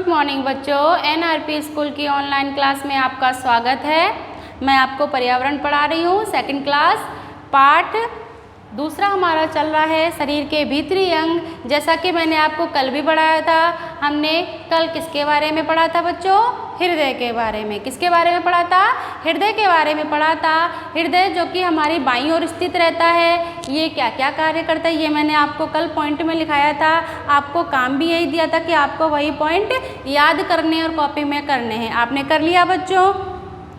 Good morning बच्चों, NRP school की online class में आपका स्वागत है। मैं आपको पर्यावरण पढ़ा रही हूँ, सेकंड क्लास। पाठ दूसरा हमारा चल रहा है शरीर के भीतरी अंग। जैसा कि मैंने आपको कल भी पढ़ाया था। हमने कल किसके बारे में पढ़ा था बच्चों? हृदय के बारे में। किसके बारे में पढ़ा था? हृदय के बारे में पढ़ा था। हृदय जो कि हमारी बाईं ओर स्थित रहता है, ये क्या क्या कार्य करता है ये मैंने आपको कल पॉइंट में लिखाया था। आपको काम भी यही दिया था कि आपको वही पॉइंट याद करने और कॉपी में करने हैं। आपने कर लिया बच्चों?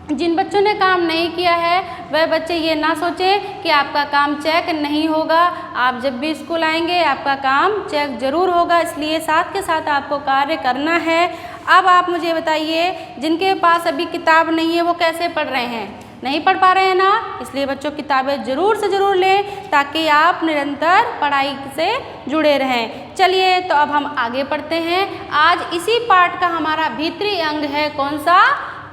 जिन बच्चों ने काम नहीं किया है वह बच्चे ये ना सोचें कि आपका काम चेक नहीं होगा। आप जब भी स्कूल आएंगे आपका काम चेक जरूर होगा, इसलिए साथ के साथ आपको कार्य करना है। अब आप मुझे बताइए, जिनके पास अभी किताब नहीं है वो कैसे पढ़ रहे हैं? नहीं पढ़ पा रहे हैं ना, इसलिए बच्चों किताबें ज़रूर से ज़रूर लें ताकि आप निरंतर पढ़ाई से जुड़े रहें। चलिए तो अब हम आगे पढ़ते हैं। आज इसी पाठ का हमारा भीतरी अंग है कौन सा?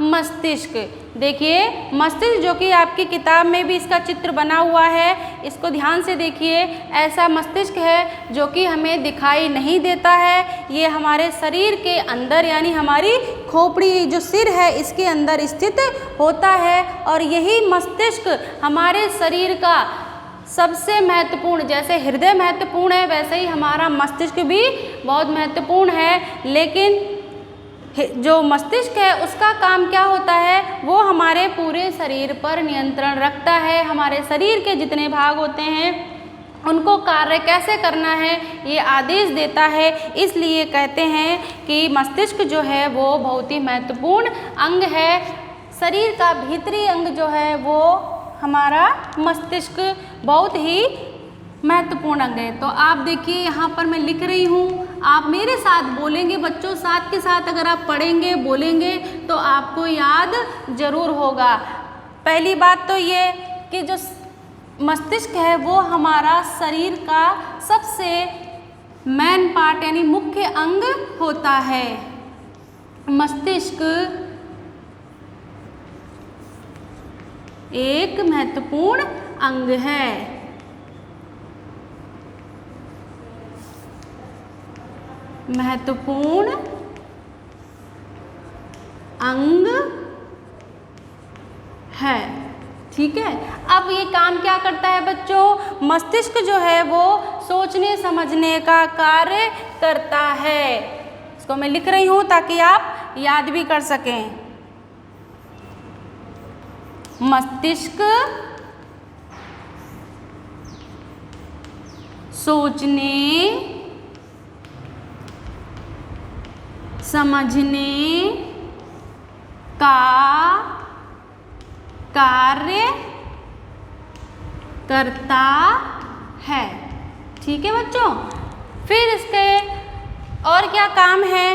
मस्तिष्क। देखिए मस्तिष्क जो कि आपकी किताब में भी इसका चित्र बना हुआ है, इसको ध्यान से देखिए। ऐसा मस्तिष्क है जो कि हमें दिखाई नहीं देता है। ये हमारे शरीर के अंदर यानी हमारी खोपड़ी जो सिर है इसके अंदर स्थित होता है। और यही मस्तिष्क हमारे शरीर का सबसे महत्वपूर्ण, जैसे हृदय महत्वपूर्ण है वैसे ही हमारा मस्तिष्क भी बहुत महत्वपूर्ण है। लेकिन जो मस्तिष्क है उसका काम क्या होता है? वो हमारे पूरे शरीर पर नियंत्रण रखता है। हमारे शरीर के जितने भाग होते हैं उनको कार्य कैसे करना है ये आदेश देता है। इसलिए कहते हैं कि मस्तिष्क जो है वो बहुत ही महत्वपूर्ण अंग है। शरीर का भीतरी अंग जो है वो हमारा मस्तिष्क बहुत ही महत्वपूर्ण अंग है। तो आप देखिए यहाँ पर मैं लिख रही हूँ, आप मेरे साथ बोलेंगे बच्चों। साथ के साथ अगर आप पढ़ेंगे बोलेंगे तो आपको याद जरूर होगा। पहली बात तो ये कि जो मस्तिष्क है वो हमारा शरीर का सबसे मेन पार्ट यानी मुख्य अंग होता है। मस्तिष्क एक महत्वपूर्ण अंग है। महत्वपूर्ण अंग है, ठीक है। अब ये काम क्या करता है बच्चों? मस्तिष्क जो है वो सोचने समझने का कार्य करता है। इसको मैं लिख रही हूं ताकि आप याद भी कर सकें। मस्तिष्क सोचने समझने का कार्य करता है, ठीक है बच्चों। फिर इसके और क्या काम है?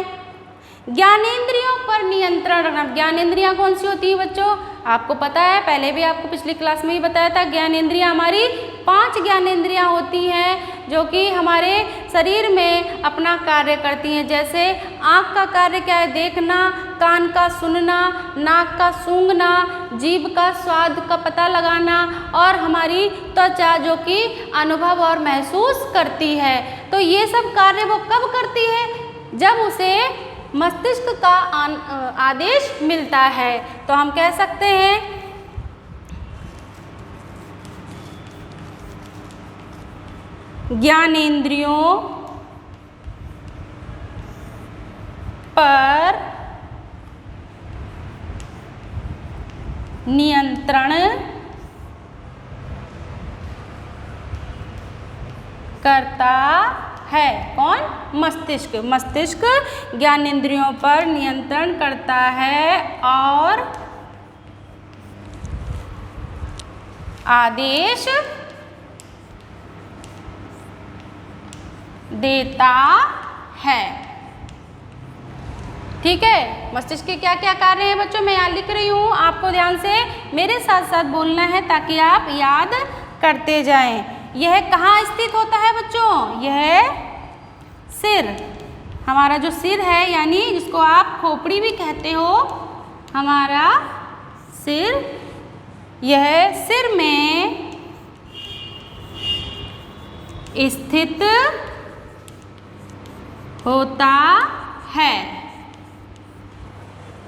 ज्ञानेंद्रियों पर नियंत्रण रखना। ज्ञानेंद्रियां कौन सी होती है बच्चों? आपको पता है, पहले भी आपको पिछली क्लास में ही बताया था। ज्ञानेंद्रियां हमारी 5 ज्ञानेंद्रियां होती हैं जो कि हमारे शरीर में अपना कार्य करती हैं। जैसे आँख का कार्य क्या है? देखना, कान का सुनना, नाक का सूंघना, जीभ का स्वाद का पता लगाना और हमारी त्वचा जो कि अनुभव और महसूस करती है। तो ये सब कार्य वो कब करती है? जब उसे मस्तिष्क का आदेश मिलता है। तो हम कह सकते हैं ज्ञानेंद्रियों पर नियंत्रण करता है। कौन? मस्तिष्क। मस्तिष्क ज्ञानेंद्रियों पर नियंत्रण करता है और आदेश देता है, ठीक है। मस्तिष्क के क्या क्या कार्य हैं बच्चों? मैं यहाँ लिख रही हूँ, आपको ध्यान से मेरे साथ साथ बोलना है ताकि आप याद करते जाएं। यह कहाँ स्थित होता है बच्चों? यह सिर, हमारा जो सिर है यानी जिसको आप खोपड़ी भी कहते हो, हमारा सिर, यह सिर में स्थित होता है।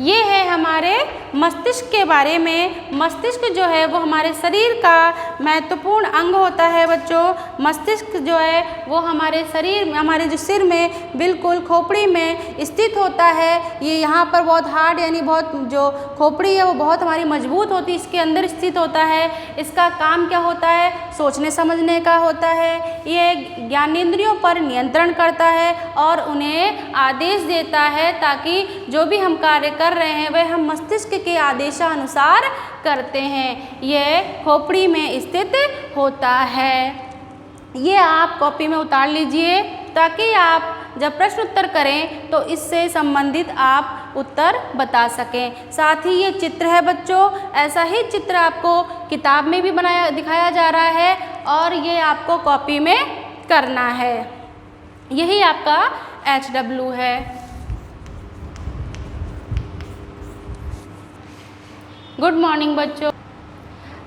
ये है हमारे मस्तिष्क के बारे में। मस्तिष्क जो है वो हमारे शरीर का महत्वपूर्ण अंग होता है बच्चों। मस्तिष्क जो है वो हमारे शरीर में, हमारे जो सिर में बिल्कुल खोपड़ी में स्थित होता है। ये यहाँ पर बहुत हार्ड यानी बहुत जो खोपड़ी है वो बहुत हमारी मजबूत होती है, इसके अंदर स्थित होता है। इसका काम क्या होता है? सोचने समझने का होता है। ये ज्ञानेंद्रियों पर नियंत्रण करता है और उन्हें आदेश देता है ताकि जो भी हम कार्य कर रहे हैं वह हम मस्तिष्क के आदेशानुसार करते हैं। यह खोपड़ी में स्थित होता है। ये आप कॉपी में उतार लीजिए ताकि आप जब प्रश्न उत्तर करें तो इससे संबंधित आप उत्तर बता सकें। साथ ही ये चित्र है बच्चों, ऐसा ही चित्र आपको किताब में भी दिखाया जा रहा है और ये आपको कॉपी में करना है। यही आपका HW है। गुड मॉर्निंग बच्चों।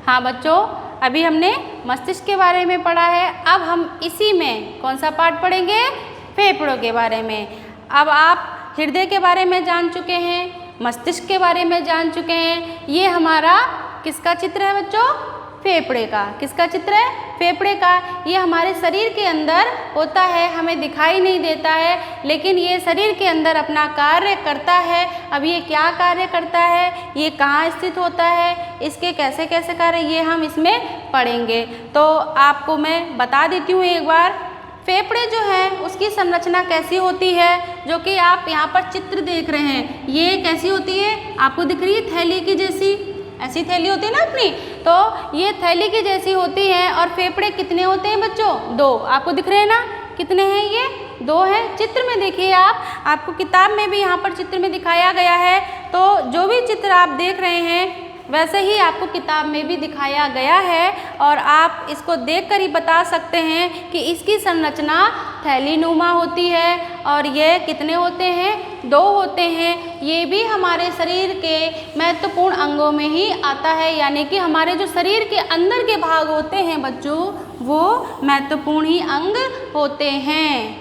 हाँ बच्चों, अभी हमने मस्तिष्क के बारे में पढ़ा है। अब हम इसी में कौन सा पार्ट पढ़ेंगे? फेफड़ों के बारे में। अब आप हृदय के बारे में जान चुके हैं, मस्तिष्क के बारे में जान चुके हैं। ये हमारा किसका चित्र है बच्चों? फेफड़े का। किसका चित्र है? फेफड़े का। ये हमारे शरीर के अंदर होता है, हमें दिखाई नहीं देता है, लेकिन ये शरीर के अंदर अपना कार्य करता है। अब ये क्या कार्य करता है, ये कहाँ स्थित होता है, इसके कैसे कैसे कार्य, ये हम इसमें पढ़ेंगे। तो आपको मैं बता देती हूँ एक बार, फेफड़े जो हैं उसकी संरचना कैसी होती है, जो कि आप यहाँ पर चित्र देख रहे हैं। ये कैसी होती है? आपको दिख रही है थैली की जैसी, ऐसी थैली होती है ना अपनी, तो ये थैली की जैसी होती है। और फेफड़े कितने होते हैं बच्चों? 2। आपको दिख रहे हैं ना, कितने हैं ये? 2 हैं। चित्र में देखिए आप, आपको किताब में भी यहाँ पर चित्र में दिखाया गया है। तो जो भी चित्र आप देख रहे हैं वैसे ही आपको किताब में भी दिखाया गया है और आप इसको देखकर ही बता सकते हैं कि इसकी संरचना थैलीनुमा होती है। और ये कितने होते हैं? 2 होते हैं। ये भी हमारे शरीर के महत्वपूर्ण अंगों में ही आता है, यानी कि हमारे जो शरीर के अंदर के भाग होते हैं बच्चों, वो महत्वपूर्ण ही अंग होते हैं।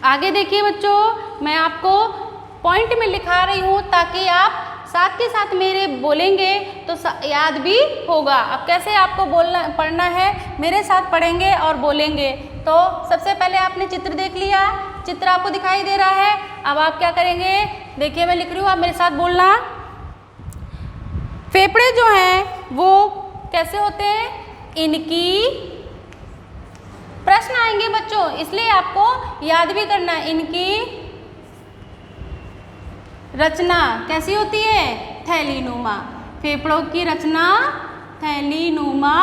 आगे देखिए बच्चों, मैं आपको पॉइंट में लिखा रही हूँ ताकि आप साथ के साथ मेरे बोलेंगे तो याद भी होगा। अब कैसे आपको बोलना पढ़ना है, मेरे साथ पढ़ेंगे और बोलेंगे। तो सबसे पहले आपने चित्र देख लिया, चित्र आपको दिखाई दे रहा है। अब आप क्या करेंगे? देखिए मैं लिख रही हूँ, आप मेरे साथ बोलना। फेफड़े जो हैं वो कैसे होते हैं? इनकी प्रश्न आएंगे बच्चों, इसलिए आपको याद भी करना है। इनकी रचना कैसी होती है? थैलीनुमा। फेफड़ों की रचना थैलीनुमा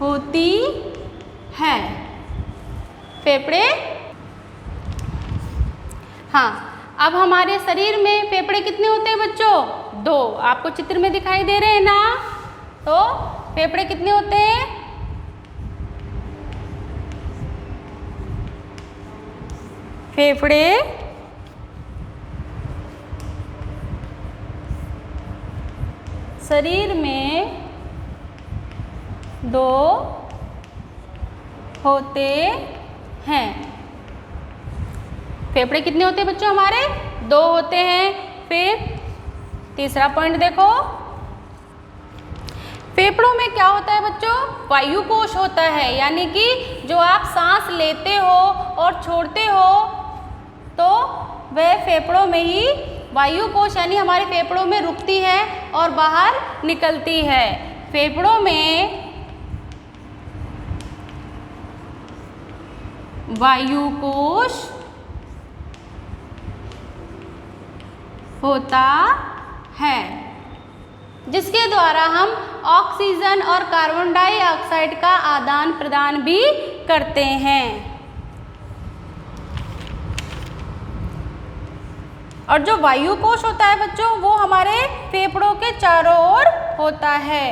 होती है। फेफड़े, हाँ। अब हमारे शरीर में फेफड़े कितने होते हैं बच्चों? 2। आपको चित्र में दिखाई दे रहे हैं ना? तो फेफड़े कितने होते हैं? फेफड़े शरीर में 2 होते हैं। फेफड़े कितने होते हैं बच्चों? हमारे 2 होते हैं। फिर तीसरा पॉइंट देखो, फेफड़ों में क्या होता है बच्चों? वायु कोश होता है, यानी कि जो आप सांस लेते हो और छोड़ते हो तो वह फेफड़ों में ही वायु कोश यानी हमारे फेफड़ों में रुकती है और बाहर निकलती है। फेफड़ों में वायु कोश होता है, जिसके द्वारा हम ऑक्सीजन और कार्बन डाइऑक्साइड का आदान प्रदान भी करते हैं। और जो वायु कोश होता है बच्चों, वो हमारे फेफड़ों के चारों ओर होता है।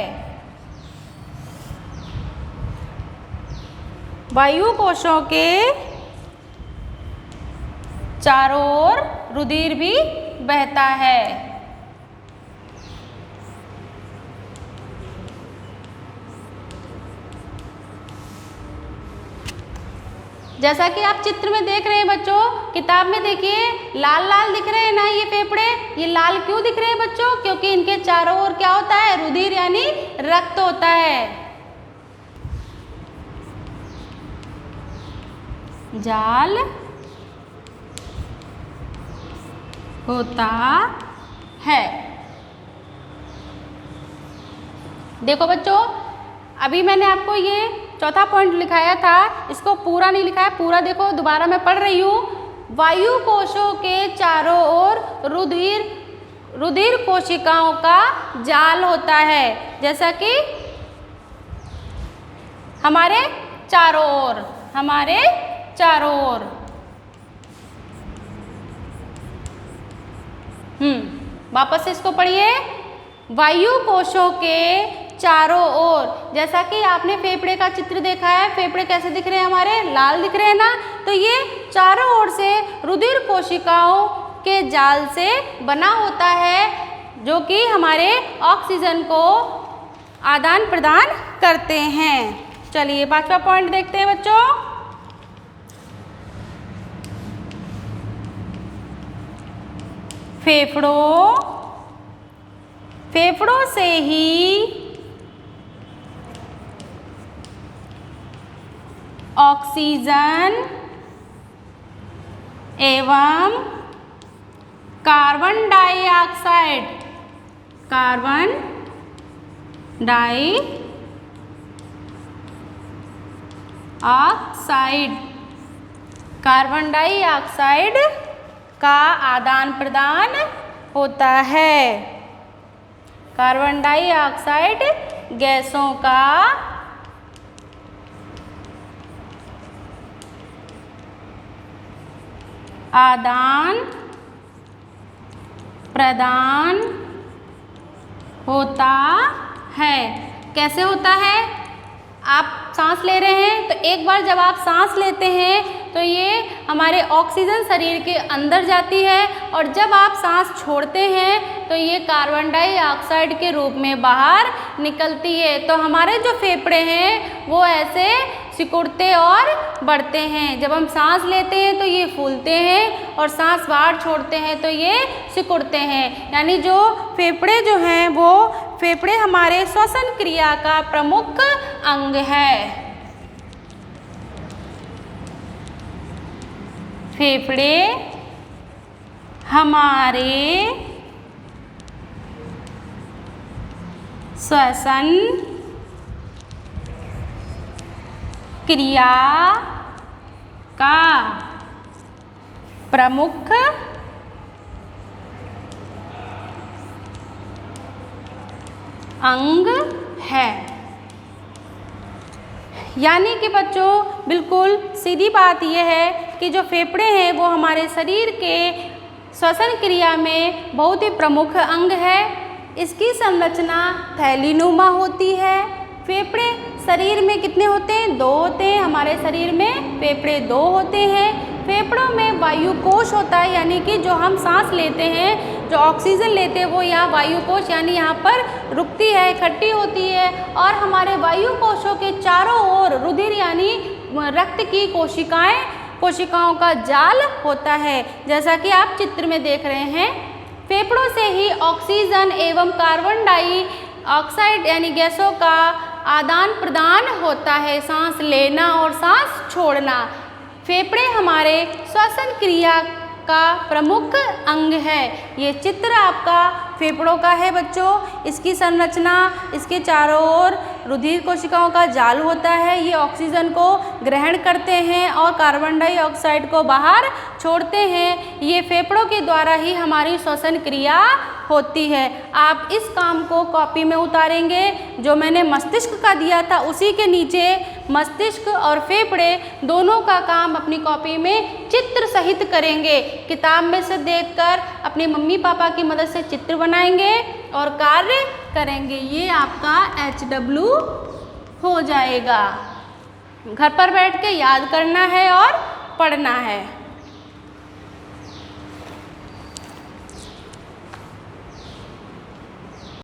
वायु कोशों के चारों ओर रुधिर भी बहता है। जैसा कि आप चित्र में देख रहे हैं बच्चों, किताब में देखिए लाल लाल दिख रहे हैं ना ये फेफड़े। ये लाल क्यों दिख रहे हैं बच्चों? क्योंकि इनके चारों ओर क्या होता है? रुधिर यानी रक्त होता है। जाल होता है। देखो बच्चों, अभी मैंने आपको ये चौथा पॉइंट लिखाया था, इसको पूरा नहीं लिखा है, पूरा देखो दोबारा मैं पढ़ रही हूँ। वायु कोशों के चारों ओर रुधिर कोशिकाओं का जाल होता है। जैसा कि हमारे चारों ओर वापस से इसको पढ़िए। वायु कोशों के चारों ओर, जैसा कि आपने फेफड़े का चित्र देखा है, फेफड़े कैसे दिख रहे हैं? हमारे लाल दिख रहे हैं ना। तो ये चारों ओर से रुधिर कोशिकाओं के जाल से बना होता है, जो कि हमारे ऑक्सीजन को आदान प्रदान करते हैं। चलिए 5वां पॉइंट देखते हैं बच्चों। फेफड़ों से ही ऑक्सीजन एवं कार्बन डाइऑक्साइड का आदान प्रदान होता है। कार्बन डाइऑक्साइड गैसों का आदान प्रदान होता है। कैसे होता है? आप सांस ले रहे हैं, तो एक बार जब आप सांस लेते हैं तो ये हमारे ऑक्सीजन शरीर के अंदर जाती है, और जब आप सांस छोड़ते हैं तो ये कार्बन डाइऑक्साइड के रूप में बाहर निकलती है। तो हमारे जो फेफड़े हैं वो ऐसे सिकुड़ते और बढ़ते हैं। जब हम सांस लेते हैं तो ये फूलते हैं, और सांस बाहर छोड़ते हैं तो ये सिकुड़ते हैं। यानी जो फेफड़े जो हैं वो फेफड़े हमारे श्वसन क्रिया का प्रमुख अंग है। फेफड़े हमारे श्वसन क्रिया का प्रमुख अंग है। यानी कि बच्चों बिल्कुल सीधी बात यह है कि जो फेफड़े हैं वो हमारे शरीर के श्वसन क्रिया में बहुत ही प्रमुख अंग है। इसकी संरचना थैलीनुमा होती है। फेफड़े शरीर में कितने होते हैं? 2 होते हैं। हमारे शरीर में फेफड़े 2 होते हैं। फेफड़ों में वायु कोश होता है, यानी कि जो हम सांस लेते हैं, जो ऑक्सीजन लेते हैं वो यहाँ वायु कोश यानी यहाँ पर रुकती है, इकट्ठी होती है। और हमारे वायु कोशों के चारों ओर रुधिर यानी रक्त की कोशिकाओं का जाल होता है। जैसा कि आप चित्र में देख रहे हैं, फेफड़ों से ही ऑक्सीजन एवं कार्बन डाइऑक्साइड यानी गैसों का आदान प्रदान होता है, सांस लेना और सांस छोड़ना। फेफड़े हमारे श्वसन क्रिया का प्रमुख अंग है। ये चित्र आपका फेफड़ों का है बच्चों। इसकी संरचना, इसके चारों ओर रुधिर कोशिकाओं का जाल होता है। ये ऑक्सीजन को ग्रहण करते हैं और कार्बन डाइऑक्साइड को बाहर छोड़ते हैं। ये फेफड़ों के द्वारा ही हमारी श्वसन क्रिया होती है। आप इस काम को कॉपी में उतारेंगे। जो मैंने मस्तिष्क का दिया था उसी के नीचे मस्तिष्क और फेफड़े दोनों का काम अपनी कॉपी में चित्र सहित करेंगे। किताब में से देखकर अपने मम्मी पापा की मदद से चित्र बनाएंगे और कार्य करेंगे। ये आपका HW हो जाएगा। घर पर बैठ के याद करना है और पढ़ना है।